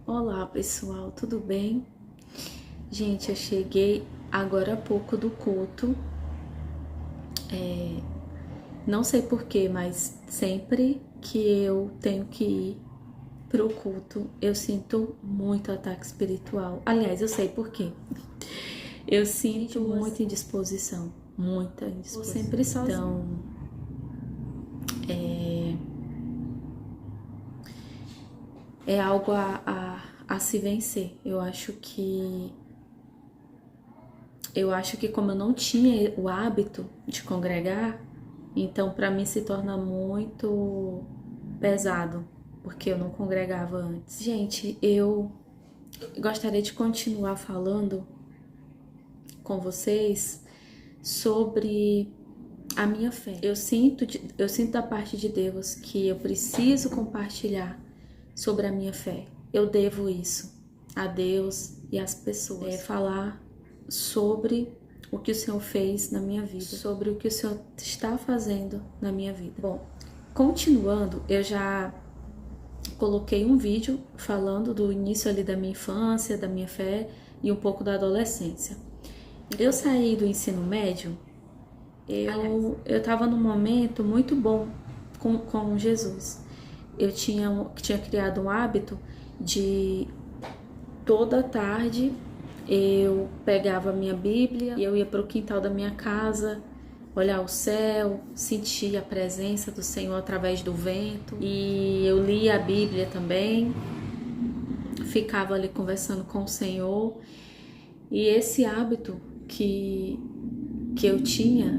Olá pessoal, tudo bem? Gente, eu cheguei agora há pouco do culto. Não sei porquê, mas sempre que eu tenho que ir pro culto, eu sinto muito ataque espiritual. Aliás, eu sei por quê. Eu sinto muita indisposição, muita indisposição. Sempre sozinha. Então, é algo a se vencer. Eu acho que como eu não tinha o hábito de congregar, então para mim se torna muito pesado, porque eu não congregava antes. Gente, eu gostaria de continuar falando com vocês sobre a minha fé. Eu sinto da parte de Deus que eu preciso compartilhar sobre a minha fé. Eu devo isso a Deus e às pessoas. Falar sobre o que o Senhor fez na minha vida, sobre o que o Senhor está fazendo na minha vida. Bom, continuando, eu já coloquei um vídeo falando do início ali da minha infância, da minha fé e um pouco da adolescência. Eu saí do ensino médio, eu estava num momento muito bom com Jesus. Eu tinha criado um hábito de toda tarde eu pegava a minha Bíblia e eu ia para o quintal da minha casa, olhar o céu, sentir a presença do Senhor através do vento. E eu lia a Bíblia também, ficava ali conversando com o Senhor. E esse hábito que eu tinha,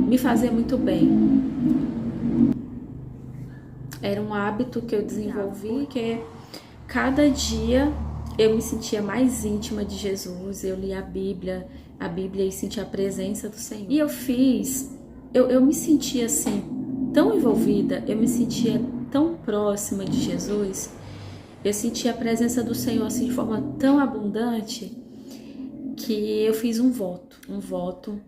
me fazia muito bem. Era um hábito que eu desenvolvi, que cada dia eu me sentia mais íntima de Jesus, eu lia a Bíblia e sentia a presença do Senhor. E eu me sentia assim, tão envolvida, eu me sentia tão próxima de Jesus, eu sentia a presença do Senhor assim de forma tão abundante, que eu fiz um voto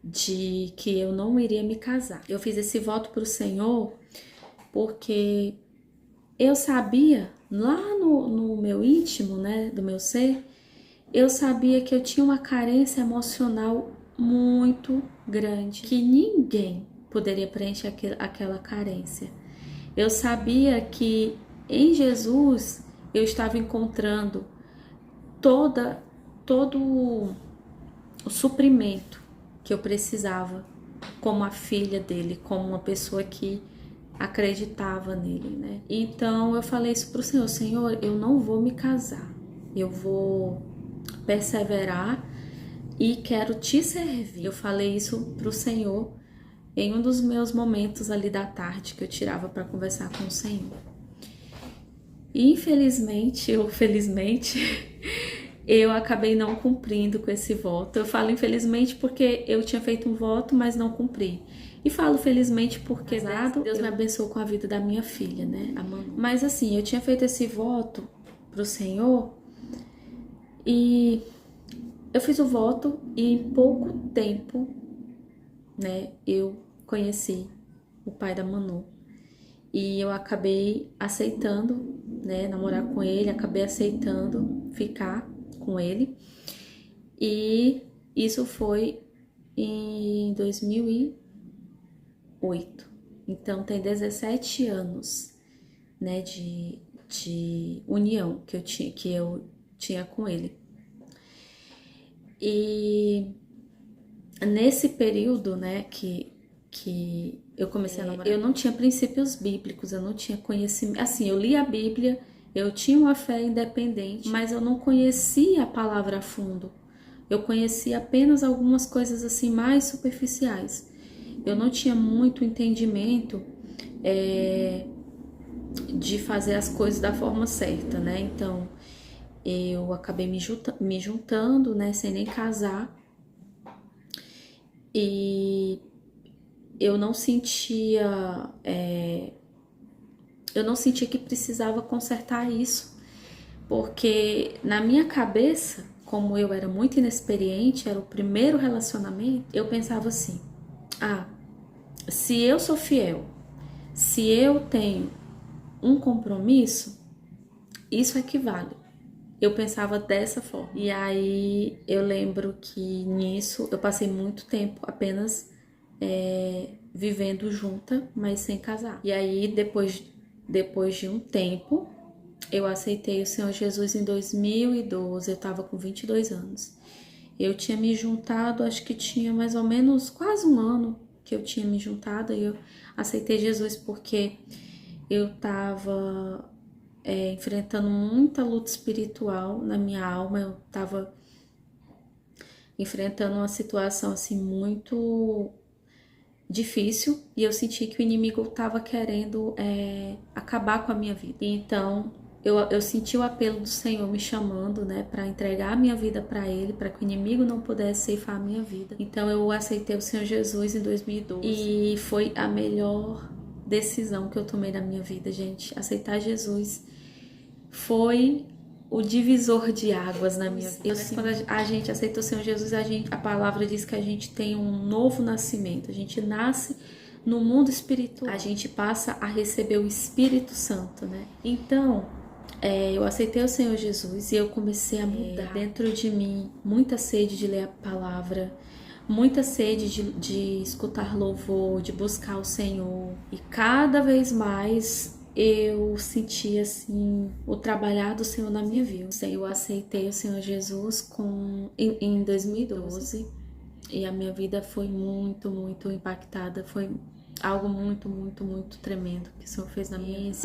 de que eu não iria me casar. Eu fiz esse voto para o Senhor porque eu sabia, lá no meu íntimo, né, do meu ser, eu sabia que eu tinha uma carência emocional muito grande, que ninguém poderia preencher aquela carência. Eu sabia que em Jesus eu estava encontrando todo o suprimento que eu precisava como a filha dele, como uma pessoa que acreditava nele, né? Então eu falei isso pro Senhor: Senhor, eu não vou me casar, eu vou perseverar e quero te servir. Eu falei isso pro Senhor em um dos meus momentos ali da tarde que eu tirava para conversar com o Senhor. E infelizmente ou felizmente eu acabei não cumprindo com esse voto. Eu falo infelizmente porque eu tinha feito um voto, mas não cumpri. E falo felizmente porque Deus me abençoou com a vida da minha filha, né, a Manu. Mas assim, eu tinha feito esse voto pro Senhor e eu fiz o voto e em pouco tempo, né, eu conheci o pai da Manu. E eu acabei aceitando, né, namorar com ele, acabei aceitando ficar com ele. E isso foi em 2008. Então tem 17 anos, né, de união que eu tinha com ele. E nesse período, né, que eu comecei a namorar, eu não tinha princípios bíblicos, eu não tinha conhecimento. Assim, eu li a Bíblia, eu tinha uma fé independente, mas eu não conhecia a palavra a fundo. Eu conhecia apenas algumas coisas assim mais superficiais. Eu não tinha muito entendimento de fazer as coisas da forma certa, né? Então, eu acabei me juntando, né, sem nem casar. E eu não sentia que precisava consertar isso, porque na minha cabeça, como eu era muito inexperiente, era o primeiro relacionamento, eu pensava assim: se eu sou fiel, se eu tenho um compromisso, isso equivale. Eu pensava dessa forma. E aí eu lembro que nisso eu passei muito tempo apenas vivendo junta, mas sem casar. E aí depois de um tempo eu aceitei o Senhor Jesus em 2012, eu estava com 22 anos. Eu tinha me juntado, acho que tinha mais ou menos quase um ano que eu tinha me juntado e eu aceitei Jesus porque eu estava enfrentando muita luta espiritual na minha alma, eu estava enfrentando uma situação assim muito difícil e eu senti que o inimigo estava querendo acabar com a minha vida. Então eu senti o apelo do Senhor me chamando, né, para entregar a minha vida para Ele, para que o inimigo não pudesse ceifar a minha vida. Então eu aceitei o Senhor Jesus em 2012 e foi a melhor decisão que eu tomei na minha vida, gente. Aceitar Jesus foi o divisor de águas na minha vida. Quando a gente aceita o Senhor Jesus, a palavra diz que a gente tem um novo nascimento. A gente nasce no mundo espiritual. A gente passa a receber o Espírito Santo, né? Então, eu aceitei o Senhor Jesus e eu comecei a mudar dentro de mim muita sede de ler a palavra, muita sede de escutar louvor, de buscar o Senhor. E cada vez mais eu senti assim o trabalhar do Senhor na minha vida. Eu aceitei o Senhor Jesus em 2012 e a minha vida foi muito, muito impactada. Foi algo muito, muito, muito tremendo que o Senhor fez na minha vida.